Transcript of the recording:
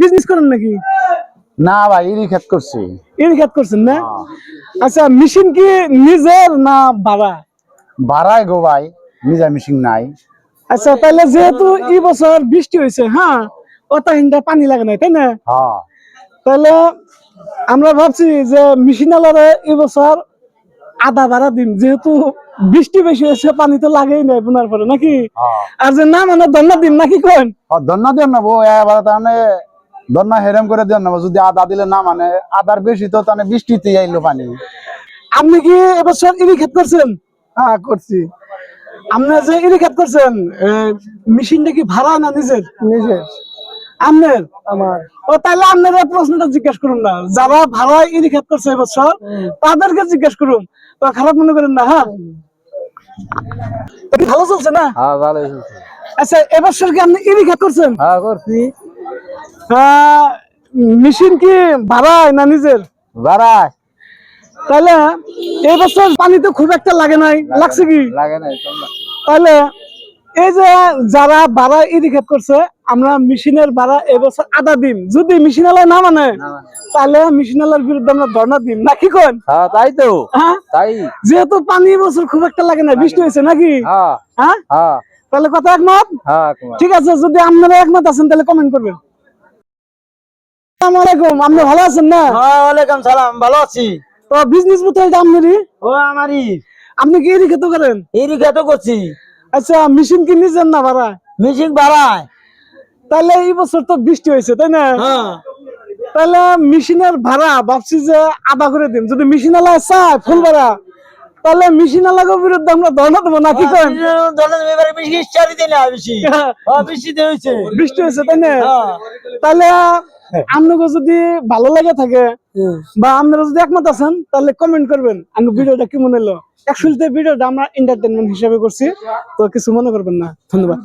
Business করেন নাকি? না ভাই ইরি খেত করছি। ইরি খেত করছেন না? আচ্ছা মেশিন কি নিজের না ভাড়া? ভাড়ায় গো ভাই, নিজা মেশিন নাই। আচ্ছা তাহলে যেহেতু এই বছর বৃষ্টি হয়েছে, হ্যাঁ অত হিন্দা পানি লাগে নাই তাই না? হ্যাঁ তাহলে আমরা ভাবছি যে মেশিন আলারে এই বছর আধা ভাড়া দিন, যেহেতু বৃষ্টি বেশি হয়েছে পানি তো লাগেই নাই বোনার পরে নাকি? আর যে না মানে দন্না দিন নাকি কোন? ধন্যা দেন না বউ এবার তাহলে ধন্যা হেরেম করে দেন না, যদি আদা দিলে না মানে আদার বেশি তো তাহলে বৃষ্টিতে আইলো পানি। আপনি কি এবছর ইরি খেত করছেন? হ্যাঁ করছি। আপনি যে ইরি খেত করছেন মেশিনটা কি ভাড়া না নিজের? নিজের। আপনার? আমার। ও তাহলে আপনার এই প্রশ্নটা জিজ্ঞেস করুন না, যারা ভাড়া ইরি খেত করছে এবছর তাদেরকে জিজ্ঞেস করুন, তো খারাপ মনে করেন না। হ্যাঁ ভালো চলছে না? হ্যাঁ ভালো চলছে। আচ্ছা এবছর কি আপনি ইরি খেত করছেন? হ্যাঁ করছি। মেশিন কি ভাড়ায় না নিজের? ভাড়ায়। তাহলে এই বছর পানি তো খুব একটা লাগে নাই, লাগছে কি? লাগে নাই। তাহলে এই যে যারা ভাড়া ইরি খেত করছে, আমরা মেশিনের ভাড়া এবছর আধা দিন, যদি মেশিন আলা না মানে তাহলে মেশিন আলার বিরুদ্ধে আমরা ধর্ণা দিন নাকি কোন? হ্যাঁ তাই তো। হ্যাঁ তাই। যেহেতু পানি এবছর খুব একটা লাগে না, বৃষ্টি হয়েছে নাকি? হ্যাঁ হ্যাঁ হ্যাঁ তাহলে কথা একমত? হ্যাঁ ঠিক আছে, যদি আপনারা একমত আছেন তাহলে কমেন্ট করবেন। আসসালামু আলাইকুম, আপনি ভালো আছেন না? ওয়ালাইকুম সালাম, ভালো আছি। তো বিজনেস মতো এটা আপনারই? ও আমারই। আপনি কি ইরি খেত করেন? এরি খেত করছি। আচ্ছা মেশিন কি নিজের না ভাড়া? মেশিন বাড়ায়। তাহলে এই বছর তো বৃষ্টি হয়েছে তাই না? হ্যাঁ তাহলে মেশিনের ভাড়া ভাবছি যে আধা করে দিন, যদি মেশিন আলা চায় ফুল ভাড়া তাহলে মেশিন আলার বিরুদ্ধে আমরা ধর্ণা দেবো নাকি কোন? বৃষ্টি হয়েছে তাই না? তাহলে আপনাকে যদি ভালো লাগে থাকে বা আপনারা যদি একমত আছেন তাহলে কমেন্ট করবেন আমি ভিডিওটা কি মনে হলো। অ্যাকচুয়ালি ভিডিওটা আমরা এন্টারটেইনমেন্ট হিসেবে করছি, তো কিছু মনে করবেন না। ধন্যবাদ।